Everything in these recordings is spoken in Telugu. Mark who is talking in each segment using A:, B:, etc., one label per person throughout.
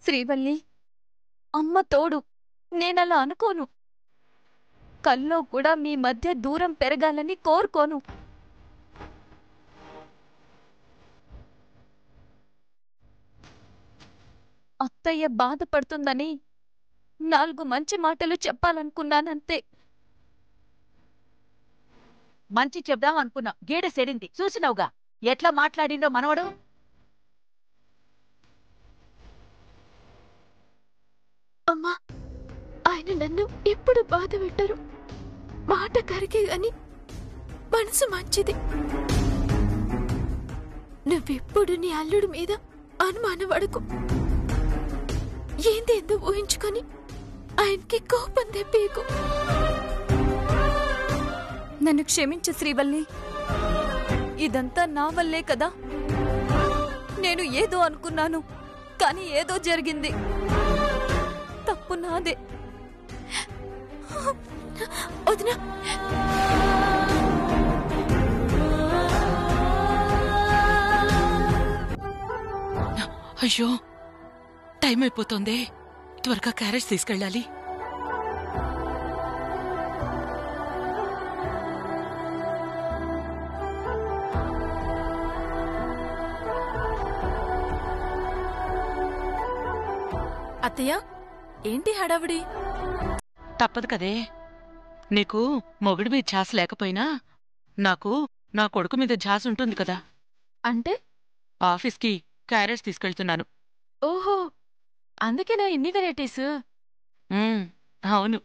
A: శ్రీవల్లి, అమ్మ తోడు. నేనలా అనుకోను. కల్లో కూడా మీ మధ్య దూరం పెరగాలని కోరుకోను. అత్తయ్య బాధపడుతుందని 4 మంచి మాటలు చెప్పాలనుకున్నానంతే.
B: మంచి చెప్దాం అనుకున్నా, గీడ సెడింది చూసినవుగా ఎట్లా మాట్లాడిండో మనవడు.
C: అమ్మా, ఆయన నన్ను ఎప్పుడు బాధ పెట్టరు. మాట కరిగే గాని మనసు మంచిది. నువ్వెప్పుడు నీ అల్లుడి మీద అనుమానపడకు. ఏందేందో ఊహించుకొని ఆయనకి కోపం తెప్పేకు.
A: నన్ను క్షమించు శ్రీవల్లి. ఇదంతా నా వల్లే కదా. నేను ఏదో అనుకున్నాను, కానీ ఏదో జరిగింది. తప్పు నాదే.
C: వదినా,
D: అయ్యో, టైం అయిపోతుంది. త్వరగా క్యారేజ్ తీసుకెళ్ళాలి.
C: అత్తయ్య, ఏంటి హడావిడి?
D: తప్పదు కదే. నీకు మొగుడి మీద ఝాస లేకపోయినా నాకు నా కొడుకు మీద ఝాస ఉంటుంది కదా.
C: అంటే
D: ఆఫీస్కి క్యారేజ్ తీసుకెళ్తున్నాను.
C: ఓహో, అందుకేనా ఇన్ని వెరైటీస్?
D: అవును,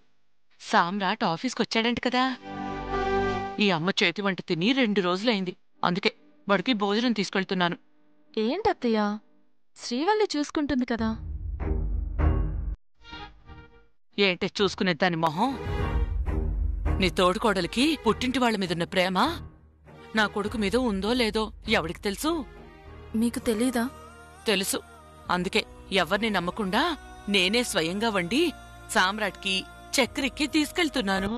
D: సామ్రాట్ ఆఫీస్కొచ్చాడంట కదా. ఈ అమ్మ చేతి వంట తిని 2 రోజులైంది. అందుకే వాడికి భోజనం తీసుకెళ్తున్నాను.
C: ఏంటత్తయ్య, శ్రీవల్లి చూసుకుంటుంది కదా.
D: ఏంటే చూసుకునే దాని మొహం? నీ తోడుకోడలికి పుట్టింటి వాళ్ల మీదున్న ప్రేమ నా కొడుకు మీద ఉందో లేదో ఎవడికి తెలుసు?
C: మీకు తెలీదా?
D: తెలుసు. అందుకే ఎవర్ని నమ్మకుండా నేనే స్వయంగా వండి సామ్రాట్కి చక్కెరెక్కి తీసుకెళ్తున్నాను.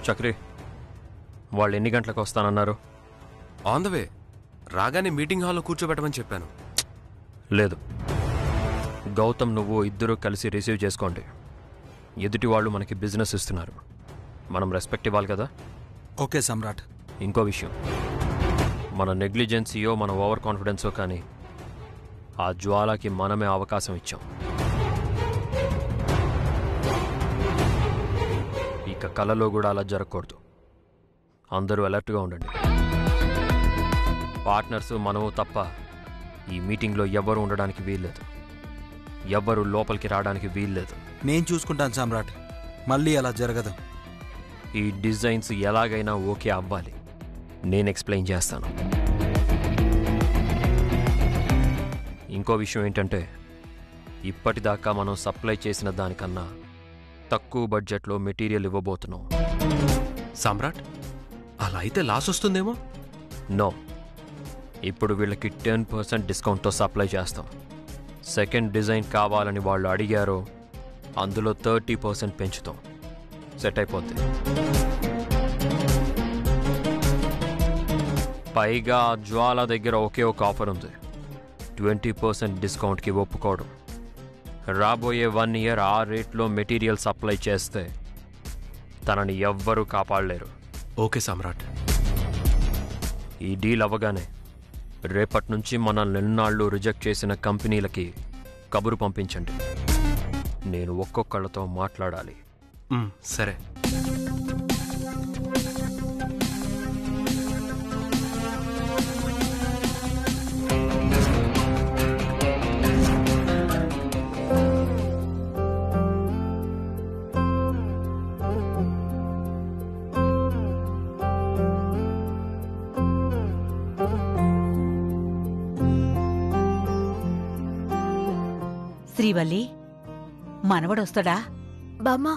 E: చక్రి, వాళ్ళు ఎన్ని గంటలకు వస్తానన్నారు?
F: On the way. రాగానే మీటింగ్ హాల్లో కూర్చోబెట్టమని చెప్పాను.
E: లేదు, గౌతమ్ నువ్వు ఇద్దరూ కలిసి రిసీవ్ చేసుకోండి. ఎదుటి వాళ్ళు మనకి బిజినెస్ ఇస్తున్నారు, మనం రెస్పెక్ట్ ఇవ్వాలి కదా.
G: ఓకే సమ్రాట్.
E: ఇంకో విషయం, మన నెగ్లిజెన్సీయో మన ఓవర్ కాన్ఫిడెన్సో కానీ ఆ జ్వాలకి మనమే అవకాశం ఇచ్చాం. ఇక కలలో కూడా అలా జరగకూడదు. అందరూ అలర్ట్గా ఉండండి. పార్ట్నర్స్ మనము తప్ప ఈ మీటింగ్లో ఎవ్వరూ ఉండడానికి వీల్లేదు. ఎవ్వరూ లోపలికి రావడానికి వీల్లేదు.
G: నేను చూసుకుంటాను సమ్రాట్, మళ్ళీ అలా జరగదు.
E: ఈ డిజైన్స్ ఎలాగైనా ఓకే అవ్వాలి. నేను ఎక్స్ప్లెయిన్ చేస్తాను. ఇంకో విషయం ఏంటంటే, ఇప్పటిదాకా మనం సప్లై చేసిన దానికన్నా తక్కువ బడ్జెట్లో మెటీరియల్ ఇవ్వబోతున్నాం.
F: సామ్రాట్, అలా అయితే లాస్ వస్తుందేమో.
E: నో, ఇప్పుడు వీళ్ళకి 10% డిస్కౌంట్తో సప్లై చేస్తాం. సెకండ్ డిజైన్ కావాలని వాళ్ళు అడిగారో అందులో 30% పెంచుతాం. సెట్ అయిపోద్ది. పైగా జ్వాల దగ్గర ఒకే ఒక ఆఫర్ ఉంది. 20% డిస్కౌంట్కి ఒప్పుకోవడం. రాబోయే 1 ఇయర్ ఆ రేట్లో మెటీరియల్ సప్లై చేస్తే తనని ఎవ్వరూ కాపాడలేరు.
F: ఓకే సామ్రాట్.
E: ఈ డీల్ అవ్వగానే రేపటి నుంచి మనల్ని ఎన్నాళ్ళు రిజెక్ట్ చేసిన కంపెనీలకి కబురు పంపించండి. నేను ఒక్కొక్కళ్ళతో మాట్లాడాలి.
F: సరే.
B: శ్రీవల్లి, మనవడొస్తాడా?
C: బామ్మ,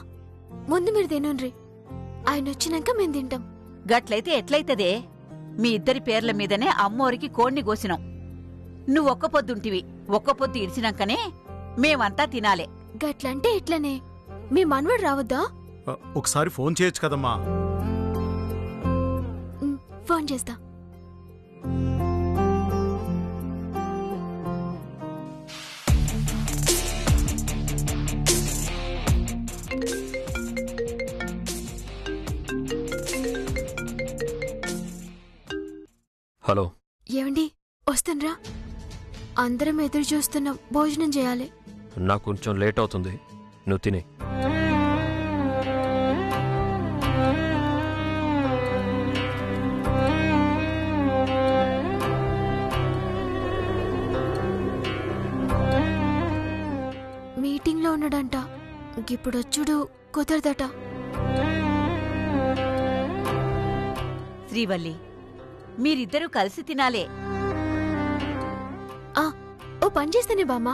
C: ముందు మీరు తినండ్రి, ఆయన వచ్చినాక మేము తింటాం.
B: గట్లయితే ఎట్లయితదే? మీ ఇద్దరి పేర్ల మీదనే అమ్మోరికి కోణ్ణి కోసినాం. నువ్వొక్క పొద్దుంటివి, ఒక్క పొద్దు ఇడిచినాకనే మేమంతా తినాలే.
C: గట్లంటే ఎట్లనే? మీ మనవడు రావద్దా?
H: ఒకసారి ఫోన్ చేయొచ్చు కదమ్మా.
C: ఫోన్ చేస్తా.
E: హలో.
C: ఏమండి, వస్తాన్రా? అందరం ఎదురు చూస్తున్నాం, భోజనం చేయాలి.
E: నాకు కొంచెం లేట్ అవుతుంది, నువ్వు తినే.
C: మీటింగ్లో ఉన్నాడంట, ఇప్పుడొచ్చుడు కుదరదట.
B: శ్రీవల్లి, మీరిద్దరూ కలిసి తినాలే.
C: ఓ పని చేస్తానే బామ్మ,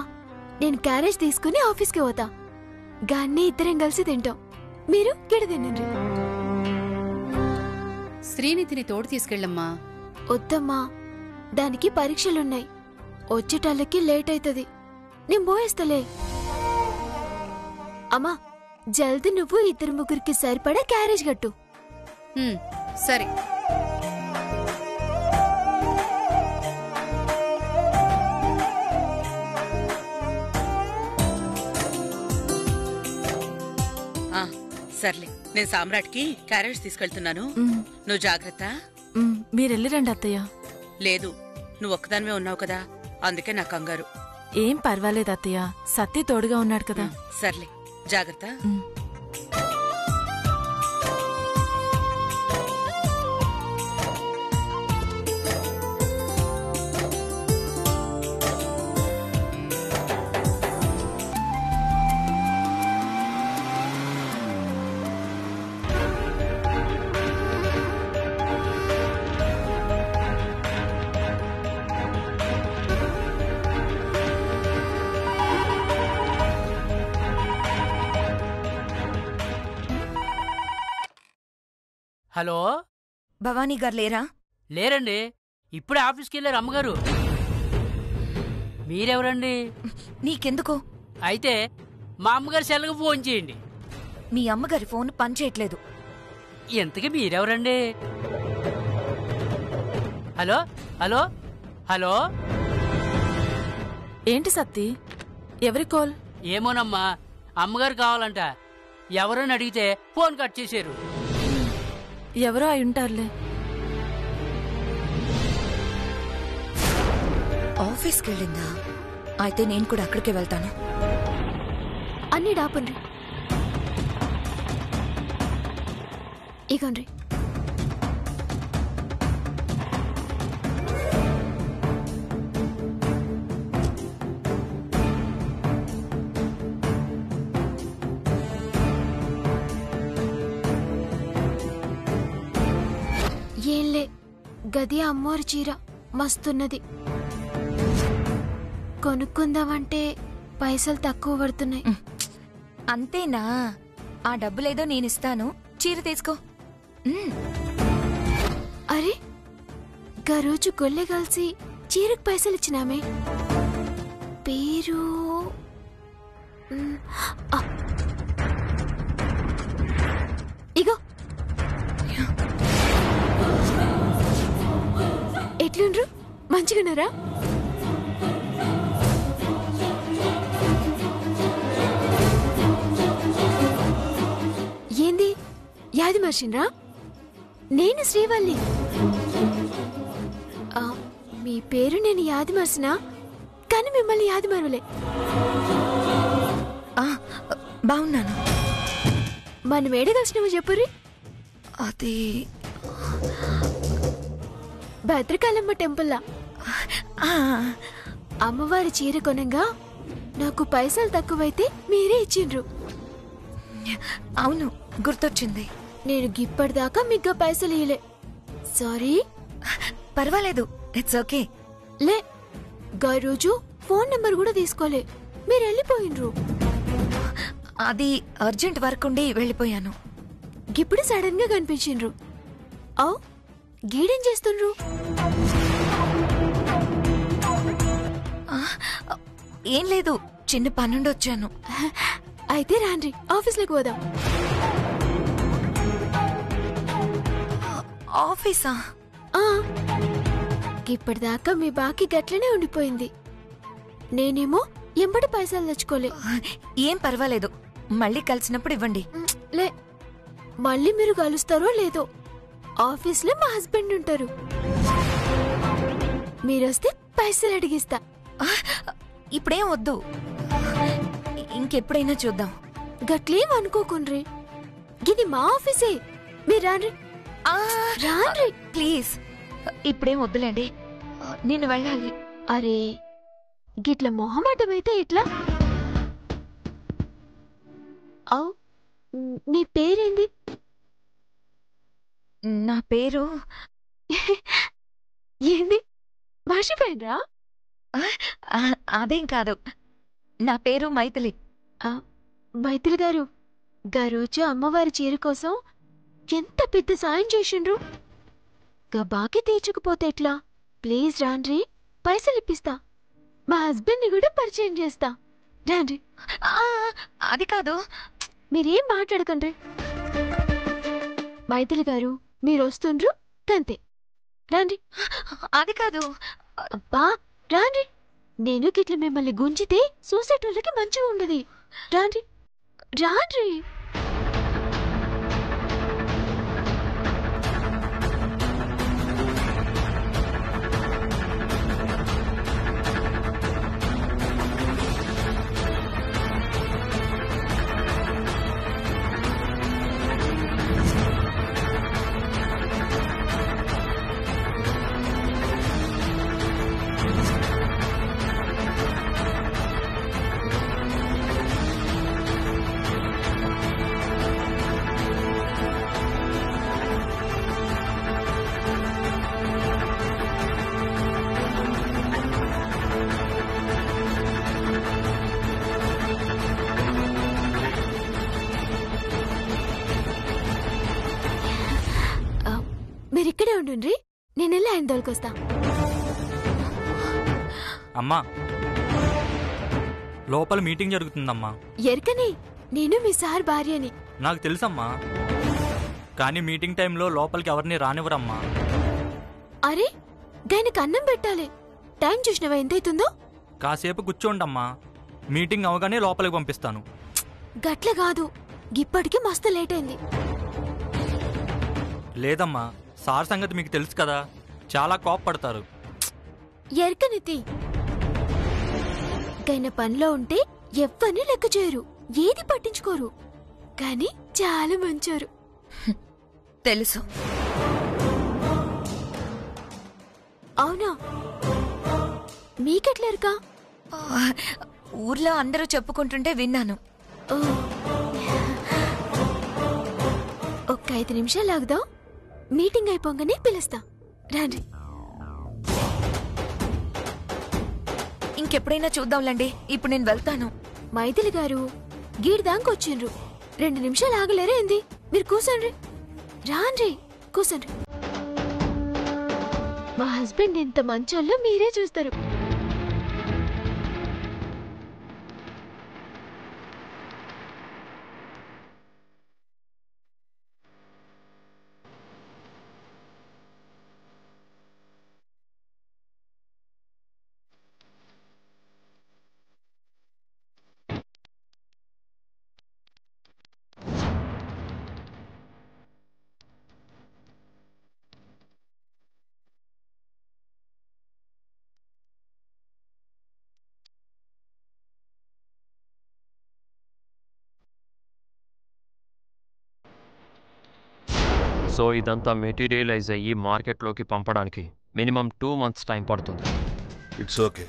C: నేను క్యారేజ్ తీసుకుని ఆఫీస్కి పోతా. గాన్ని ఇద్దరం కలిసి తింటాం, మీరు గిడ తినండి.
I: శ్రీనిధిని తోడు తీసుకెళ్ళమ్మా.
C: వద్దమ్మా, దానికి పరీక్షలున్నాయి, వచ్చేటాళ్ళకి లేట్ అవుతుంది. నేను పోయేస్తలే. అమ్మా, జల్దీ నువ్వు ఇద్దరు ముగ్గురికి సరిపడా క్యారేజ్ కట్టు.
I: సరే.
J: సర్లే, నేను సామ్రాట్కి క్యారేజ్ తీసుకెళ్తున్నాను, నువ్వు జాగ్రత్త.
K: మీరెళ్ళిరండి అత్తయ్య.
J: లేదు, నువ్వు ఒక్కదానివే ఉన్నావు కదా, అందుకే నా కంగారు.
K: ఏం పర్వాలేదు అత్తయ్య, సత్తి తోడుగా ఉన్నాడు కదా.
J: సర్లే, జాగ్రత్త.
L: హలో,
M: భవానీ గారు లేరా?
L: లేరండి, ఇప్పుడే ఆఫీస్కి వెళ్ళారు అమ్మగారు. మీరెవరండి?
M: నీకెందుకు?
L: అయితే మా అమ్మగారి సెల్లకు ఫోన్ చేయండి.
M: మీ అమ్మగారి ఫోన్ పనిచేయట్లేదు.
L: ఎంతకీ మీరెవరండి? Hello hello hello.
K: ఏంటి సత్తి, ఎవరి కాల్?
L: ఏమోనమ్మా, అమ్మగారు కావాలంట. ఎవరని అడిగితే ఫోన్ కట్ చేశారు.
K: ఎవరో అయి ఉంటారులే.
M: ఆఫీస్కి వెళ్ళిందా? అయితే నేను కూడా అక్కడికే వెళ్తాను.
C: అన్ని డాపండ్రి, ఇగోండ్రి. ఏంలే, గది అమ్మోరి చీర మస్తున్నది. కొనుక్కుందామంటే పైసలు తక్కువ పడుతున్నాయి.
M: అంతేనా? ఆ డబ్బులేదో నేనిస్తాను, చీర తీసుకో.
C: అరే, గరోజు గొల్లె కలిసి చీరకు పైసలు ఇచ్చినామే. పేరు ఇగో. ఎట్లుండ్రు, మంచిగున్నారా? ఏంది యాది మర్చిండ్రా? నేను శ్రీవల్లి. మీ పేరు నేను యాది మర్చినా కానీ మిమ్మల్ని యాది మరవలే.
M: బాగున్నాను.
C: మనం ఏడ కలిసినామో చెప్పుర్రి.
M: అది
C: భద్రకాళమ్మ టెంపుల్లా. అమ్మవారి చీర కొనంగా నాకు పైసలు తక్కువైతే మీరే ఇచ్చిండ్రు.
M: అవును, గుర్తొచ్చింది.
C: నేను గిప్పటిదాకా మీకు పైసలు ఇయలే. సారీ.
M: పర్వాలేదు, ఇట్స్ ఓకే.
C: లే, గా రోజు ఫోన్ నెంబర్ కూడా తీసుకోలే, మీరు వెళ్ళిపోయిండ్రు.
M: అది అర్జెంట్ వర్క్ ఉండి వెళ్ళిపోయాను.
C: ఇప్పుడు సడన్ గా కనిపించిండ్రు. ఓ, గీడేం చేస్తుండ్రు?
M: ఏం లేదు, చిన్న పనుండి వచ్చాను.
C: అయితే రాండ్రి, ఆఫీస్లోకి పోదాం.
M: ఆఫీసా?
C: ఇప్పటిదాకా మీ బాకీ గట్లనే ఉండిపోయింది. నేనేమో ఎంబడి పైసలు తెచ్చుకోలే.
M: ఏం పర్వాలేదు, మళ్ళీ కలిసినప్పుడు ఇవ్వండి.
C: లే, మళ్ళీ మీరు కలుస్తారో లేదో. ఆఫీస్లో మా హస్బెండ్ ఉంటారు. మీరొస్తే పైసలు అడిగిస్తా.
M: ఇప్పుడేం వద్దు, ఇంకెప్పుడైనా చూద్దాం.
C: గట్లేం అనుకోకుండ్రి, ఇది మా ఆఫీసే. మీరు రాండ్రి. రాండ్రి
M: ప్లీజ్. ఇప్పుడేం వద్దులేండి, నేను వెళ్ళాలి.
C: అరే, గిట్ల మొహమాటమైతే ఇట్లా. అవు, నీ పేరేంది?
M: నా పేరు
C: ఏంది, మర్చిపోయినరా?
M: అదేం కాదు, నా పేరు మైథిలి.
C: మైథిలి గారు, రోజు అమ్మవారి చీర కోసం ఎంత పెద్ద సాయం చేసిండ్రు. బాకీ తీర్చకపోతే ఎట్లా? ప్లీజ్ రాండ్రి, పైసలు ఇప్పిస్తా. మా హస్బెండ్ ని కూడా పరిచయం చేస్తా. రాండ్రి.
M: అది కాదు,
C: మీరేం మాట్లాడకండి. మైథిలి గారు, మీరు వస్తుండ్రు కంతే. రాండ్రి.
M: అది కాదు.
C: అబ్బా రాండ్రి, నేను గిట్ల మిమ్మల్ని గుంజితే చూసేటోళ్ళకి మంచిగా ఉండదు. రాండ్రి రాండ్రి. మీరిక్కడే ఉండుండ్రి, నేనెళ్ళి ఆయన దొరికొస్తా.
N: అమ్మా, లోపల మీటింగ్ జరుగుతుందమ్మా.
C: ఎరకని, నేను మీ సార్ భార్యని.
N: నాకు తెలుసమ్మా, కానీ మీటింగ్ టైంలో లోపలికి ఎవరిని రానివ్వరమ్మా.
C: అరే, దానికి అన్నం పెట్టాలి. టైం చూసినవా ఎంతైతుందో?
N: కాసేపు కూర్చోండమ్మా, మీటింగ్ అవగానే లోపలికి పంపిస్తాను.
C: గట్ల కాదు, ఇప్పటికి మస్తు లేట్ అయింది.
N: లేదమ్మా, సార్ సంగతి మీకు తెలుసు కదా, చాలా కోప్పడతారు.
C: ఎరకనితి, గైన పనిలో ఉంటే ఎవ్వరిని లెక్క చేయరు, ఏది పట్టించుకోరు, కానీ చాలా మంచోరు.
M: తెలుసు.
C: అవునా? మీకెట్లేరుకా?
M: ఊర్లో అందరూ చెప్పుకుంటుంటే విన్నాను.
C: ఒక్క 5 నిమిషాలు ఆగుదాం, మీటింగ్ అయిపోగానే పిలుస్తా. రాండి.
M: ఇంకెప్పుడైనా చూద్దాంలేండి, ఇప్పుడు నేను వెళ్తాను.
C: మైథిలి గారు, గీడిదాకొచ్చిండ్రు, 2 నిమిషాలు ఆగలేరా ఏంది? మీరు కూసండ్రి. రాండ్రి, కూసండ్రి. మా హస్బెండ్ ఎంత మంచోళ్ళో మీరే చూస్తారు.
E: సో ఇదంతా మెటీరియలైజ్ అయ్యి మార్కెట్లోకి పంపడానికి మినిమం 2 months టైం పడుతుంది.
O: ఇట్స్ ఓకే,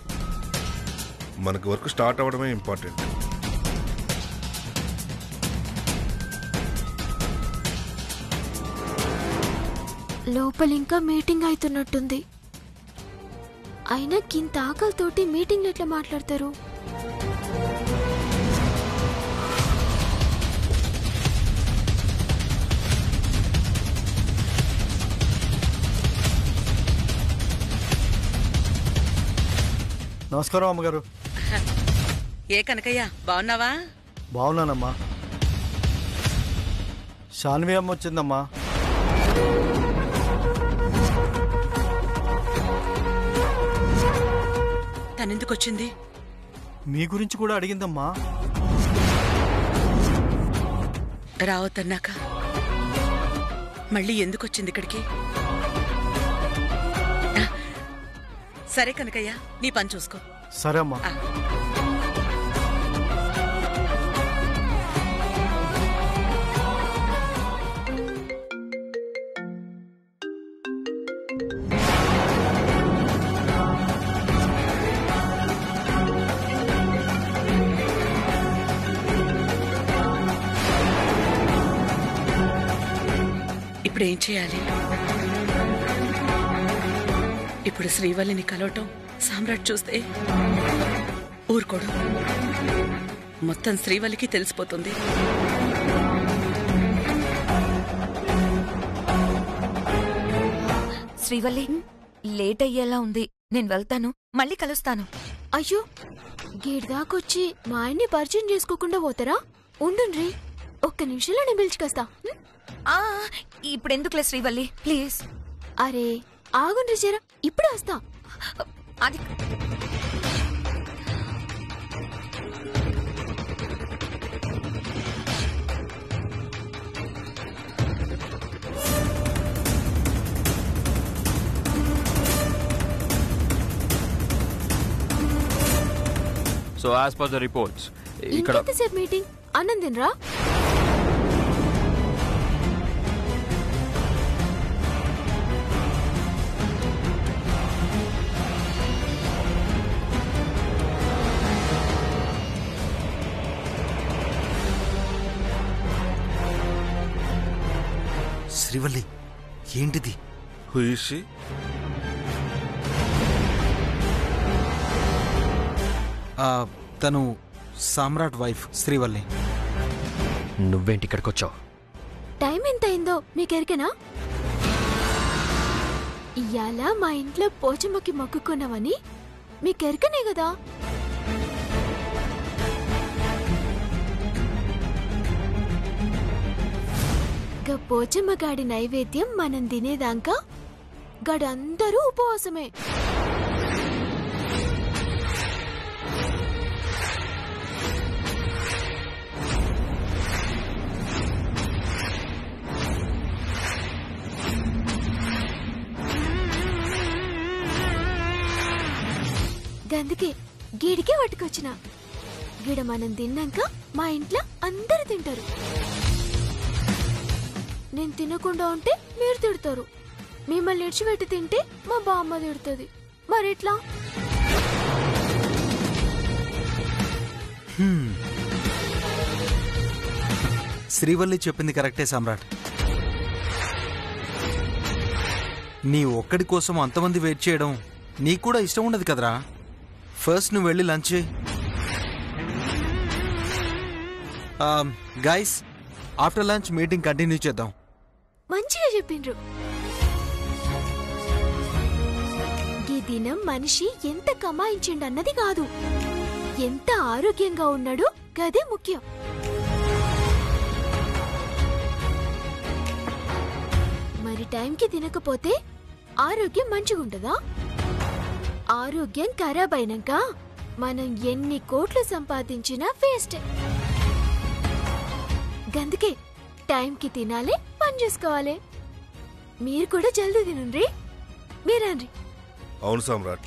O: మనకు వర్క్ స్టార్ట్ అవ్వడమే ఇంపార్టెంట్.
C: లోపల ఇంకా మీటింగ్ అవుతున్నట్టుంది. అయినా కింద ఆకలితోటి మీటింగ్లు ఎట్లా మాట్లాడతారు?
P: నమస్కారం అమ్మగారు.
J: ఏ కనకయ్య, బాగున్నావా?
P: బాగున్నానమ్మా. శాన్వి అమ్మ వచ్చిందమ్మా.
J: తనెందుకు వచ్చింది?
P: మీ గురించి కూడా అడిగిందమ్మా.
J: రావద్దన్నాక మళ్ళీ ఎందుకు వచ్చింది ఇక్కడికి? సరే కనకయ్య, నీ పని చూసుకో.
P: సరే అమ్మా.
J: ఇప్పుడు ఏం చేయాలి? ఇప్పుడు శ్రీవల్లిని కలవటం సామ్రాట్ చూస్తే ఊరుకోడు. మొత్తం శ్రీవల్లికి తెలిసిపోతుంది.
M: శ్రీవల్లి, లేట్ అయ్యేలా ఉంది. నేను వెళ్తాను, మళ్ళీ కలుస్తాను.
C: అయ్యో, గీడ్దాకొచ్చి మా ఆయన్ని పరిచయం చేసుకోకుండా పోతారా? ఉండుండ్రి, ఒక్క నిమిషంలో నేను పిలుచుకొస్తా.
M: ఇప్పుడెందుకులే శ్రీవల్లి, ప్లీజ్.
C: అరే ఆగుండ్రి జరా, ఇప్పుడు వస్తా.
M: అది
E: so as per the reports ఇక్కడ
C: ఇంకెంతసేపు మీటింగ్? అన్నం తినరా?
G: శ్రీవల్లి, ఏంటిది?
O: Who is she?
G: తను సామ్రాట్ వైఫ్ శ్రీవల్లి.
E: నువ్వేంటి ఇక్కడికి వచ్చావు?
C: టైం ఎంత అయిందో మీకెరికేనా? ఇయ్యాల మా ఇంట్లో పోచమ్మకి మొక్కుకున్నామని మీకెరికనే కదా. గా పోచమ్మ గాడి నైవేద్యం మనం తినేదాకా గడందరూ ఉపవాసమే. గందుకే గీడికే పట్టుకొచ్చిన. గిడ మనం తిన్నాక మా ఇంట్లో అందరూ తింటారు. నేను తినకుండా ఉంటే మీరు తిడతారు. మిమ్మల్ని ఇడిచిపెట్టి తింటే మా బామ్మ తిడుతుంది. మరెట్లా?
G: శ్రీవల్లి చెప్పింది కరెక్టే సామ్రాట్. నీ ఒక్కడి కోసం అంతమంది వెయిట్ చేయడం నీకు కూడా ఇష్టం ఉండదు కదరా. ఫస్ట్ నువ్వు వెళ్ళి లంచ్ చేయి. Guys, after lunch meeting continue చేద్దాం.
C: మంచిగా చెప్పిండ్రు. ఈ దినం మనిషి ఎంత కమాయించిండన్నది కాదు, ఎంత ఆరోగ్యంగా ఉన్నాడో గదే ముఖ్యం. మరి టైంకి తినకపోతే ఆరోగ్యం మంచిగుంటదా? ఆరోగ్యం ఖరాబ్ అయినాక మనం ఎన్ని కోట్లు సంపాదించినా వేస్ట్. గందుకే టైంకి తినాలి, పని చేసుకోవాలి. మీరు కూడా జల్దీ తినండి. మీరండి.
O: అవును సామ్రాట్,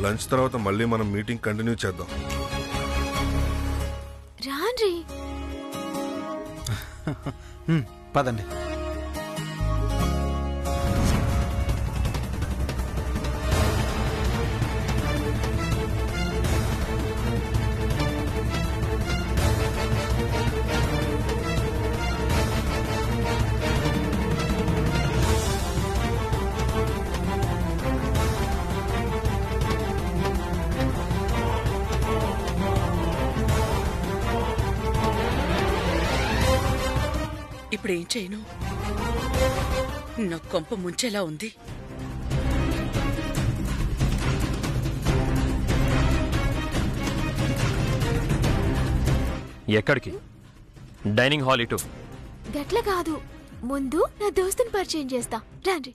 O: లంచ్ తర్వాత మళ్ళీ మనం మీటింగ్ కంటిన్యూ చేద్దాం.
C: రాండ్రి.
G: పదండి.
J: ఇప్పుడేం చేయను? నా కొంప ముంచేలా ఉంది.
E: ఎక్కడికి? డైనింగ్ హాల్ ఇటు.
C: గట్ల కాదు, ముందు నా దోస్తుని పరిచయం చేస్తా, రండి.